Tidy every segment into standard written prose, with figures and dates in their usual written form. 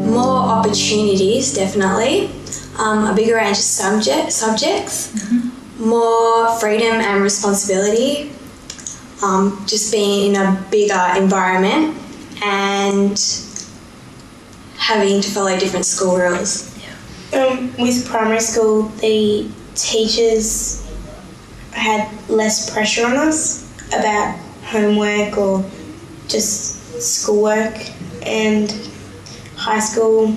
More opportunities, definitely. A bigger range of subjects. More freedom and responsibility. Just being in a bigger environment and having to follow different school rules. With primary school, the teachers had less pressure on us about homework or just schoolwork, and high school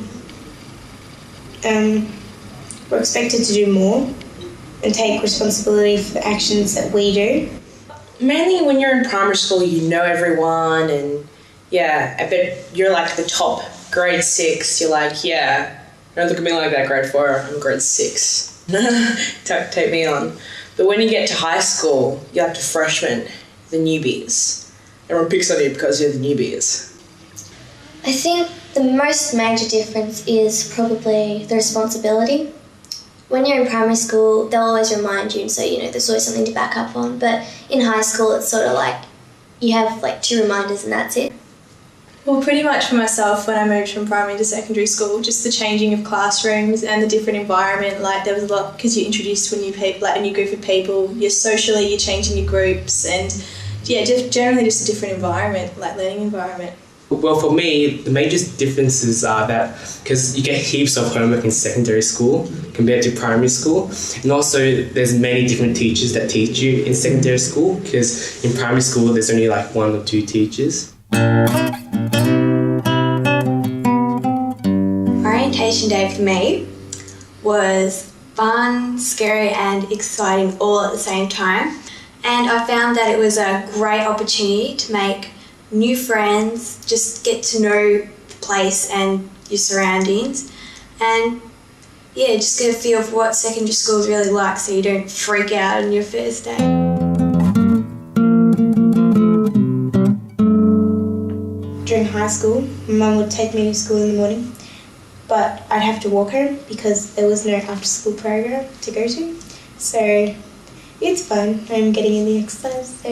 we're expected to do more and take responsibility for the actions that we do. Mainly when you're in primary school, you know everyone, and I bet you're like the top grade 6. You're like, don't look at me like that, grade 4, I'm grade 6. Take me on. But when you get to high school, you're like the freshmen, the newbies. Everyone picks on you because you're the newbies. I think the most major difference is probably the responsibility. When you're in primary school, they'll always remind you, so there's always something to back up on. But in high school, it's sort of like you have like 2 reminders and that's it. Well, pretty much for myself, when I moved from primary to secondary school, just the changing of classrooms and the different environment, like there was a lot, because you're introduced to a new group of people, you're changing your groups, and generally just a different environment, like learning environment. Well, for me, the major differences are that because you get heaps of homework in secondary school compared to primary school, and also there's many different teachers that teach you in secondary school, because in primary school there's only like 1 or 2 teachers. Orientation day for me was fun, scary and exciting all at the same time, and I found that it was a great opportunity to make new friends, just get to know the place and your surroundings, and just get a feel of what secondary school is really like so you don't freak out on your first day. During high school, my mum would take me to school in the morning, but I'd have to walk home because there was no after-school program to go to. So it's fun. I'm getting in the exercise, so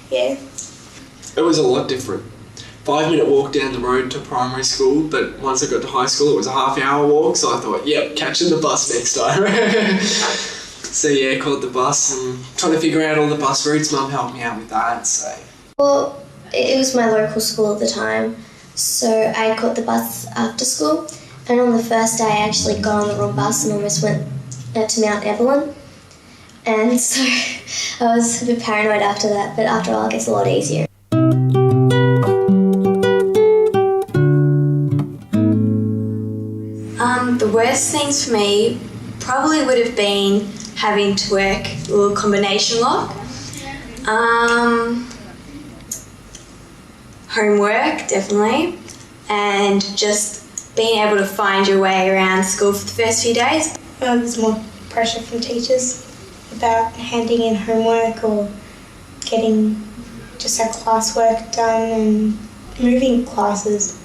yeah. It was a lot different. 5-minute walk down the road to primary school, but once I got to high school it was a half-hour walk, so I thought, catching the bus next time. So caught the bus and trying to figure out all the bus routes. Mum helped me out with that, so. Well, it was my local school at the time, so I caught the bus after school, and on the first day I actually got on the wrong bus and almost went to Mount Evelyn, and so I was a bit paranoid after that, but after all it gets a lot easier. The worst things for me probably would have been having to work a little combination lock. Homework, definitely, and just being able to find your way around school for the first few days. There's more pressure from teachers about handing in homework or getting just our classwork done and moving classes.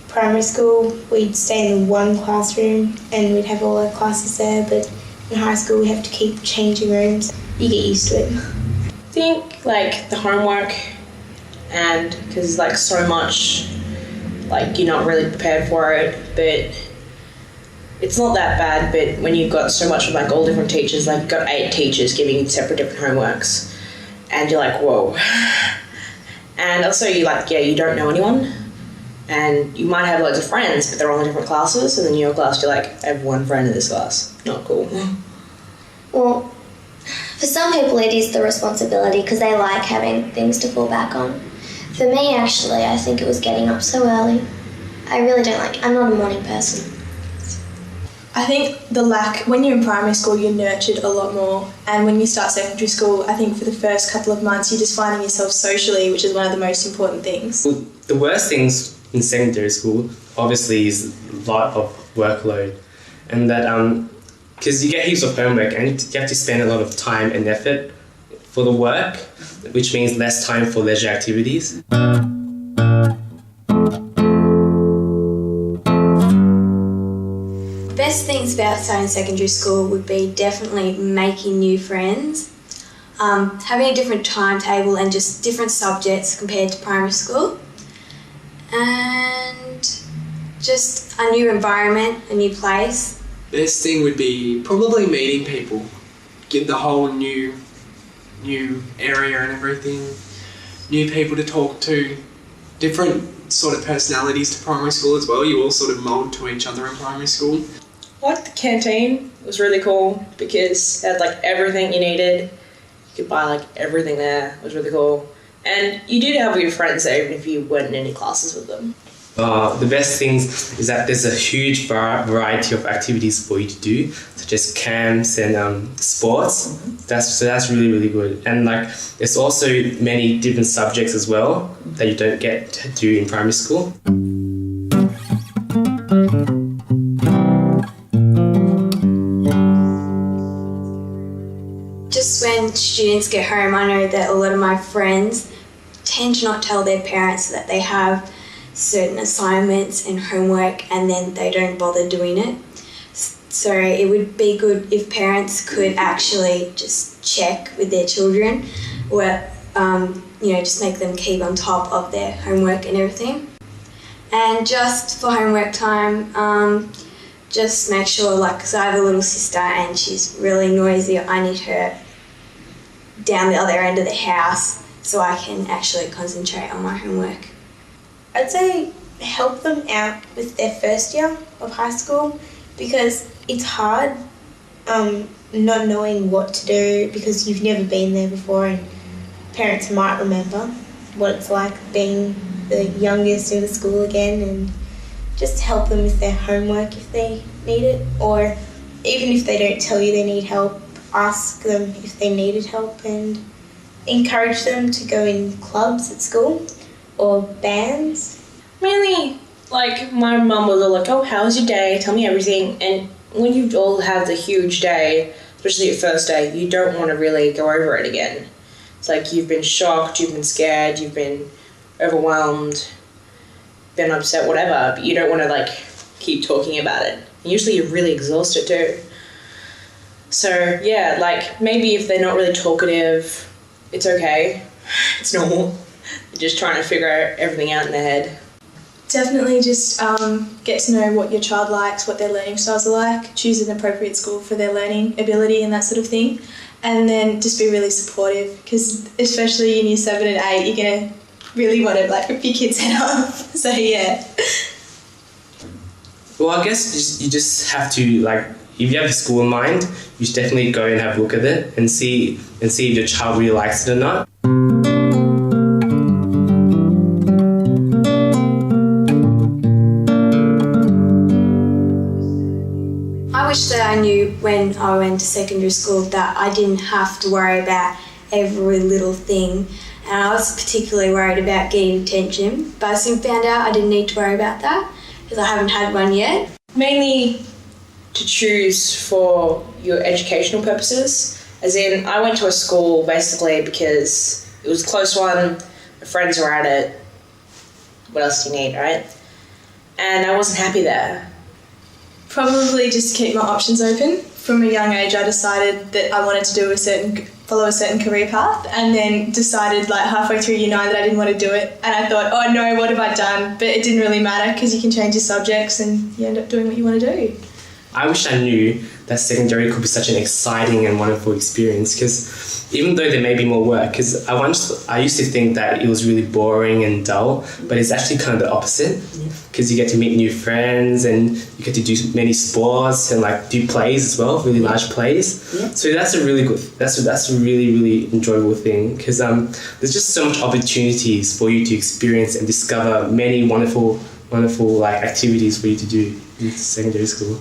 Primary school, we'd stay in one classroom and we'd have all our classes there, but in high school we have to keep changing rooms. You get used to it. I think like the homework, and because like so much, like you're not really prepared for it, but it's not that bad. But when you've got so much of like all different teachers, like you've got 8 teachers giving you different homeworks, and you're like, whoa. And also you you don't know anyone, and you might have loads of friends, but they're all in different classes, and then in your class you're like, I have 1 friend in this class. Not cool. Well, for some people it is the responsibility because they like having things to fall back on. For me, actually, I think it was getting up so early. I really don't I'm not a morning person. I think when you're in primary school, you're nurtured a lot more, and when you start secondary school, I think for the first couple of months, you're just finding yourself socially, which is one of the most important things. Well, the worst things in secondary school, obviously, is a lot of workload, and that because you get heaps of homework and you have to spend a lot of time and effort for the work, which means less time for leisure activities. Best things about starting secondary school would be definitely making new friends. having a different timetable and just different subjects compared to primary school, and just a new environment, a new place. Best thing would be probably meeting people, get the whole new area and everything, new people to talk to, different sort of personalities to primary school as well. You all sort of mould to each other in primary school. I liked the canteen. It was really cool because it had like everything you needed. You could buy like everything there. It was really cool. And you did have your friends there even if you weren't in any classes with them. The best things is that there's a huge variety of activities for you to do, such as camps and sports. That's really, really good. And like there's also many different subjects as well that you don't get to do in primary school. Just when students get home, I know that a lot of my friends tend to not tell their parents that they have certain assignments and homework, and then they don't bother doing it. So it would be good if parents could actually just check with their children, or just make them keep on top of their homework and everything. And just for homework time, just make sure, because I have a little sister and she's really noisy, I need her down the other end of the house so I can actually concentrate on my homework. I'd say help them out with their first year of high school, because it's hard not knowing what to do because you've never been there before, and parents might remember what it's like being the youngest in the school again, and just help them with their homework if they need it, or even if they don't tell you they need help, ask them if they needed help and encourage them to go in clubs at school or bands. Mainly, my mum was all like, oh, how was your day? Tell me everything. And when you all have the huge day, especially your first day, you don't want to really go over it again. It's like you've been shocked, you've been scared, you've been overwhelmed, been upset, whatever, but you don't want to keep talking about it. And usually you're really exhausted too. So yeah, maybe if they're not really talkative, it's okay. It's normal. They're just trying to figure everything out in their head. Definitely just get to know what your child likes, what their learning styles are like, choose an appropriate school for their learning ability and that sort of thing, and then just be really supportive, because especially in year 7 and 8 you're going to really want to rip your kid's head off. So yeah. Well, I guess you just have to, if you have a school in mind, you should definitely go and have a look at it and see if your child really likes it or not. I wish that I knew when I went to secondary school that I didn't have to worry about every little thing, and I was particularly worried about getting detention, but I soon found out I didn't need to worry about that because I haven't had one yet. Mainly to choose for your educational purposes, as in I went to a school basically because it was a close one, my friends were at it, what else do you need, right? And I wasn't happy there. Probably just keep my options open. From a young age I decided that I wanted to follow a certain career path, and then decided halfway through year 9 that I didn't want to do it, and I thought, oh no, what have I done? But it didn't really matter because you can change your subjects and you end up doing what you want to do. I wish I knew that secondary could be such an exciting and wonderful experience, because even though there may be more work, because I used to think that it was really boring and dull, but it's actually kind of the opposite, because you get to meet new friends and you get to do many sports and do plays as well, really large plays. Yeah. So that's a really good, that's a really, really enjoyable thing, because there's just so much opportunities for you to experience and discover many wonderful activities for you to do in secondary school.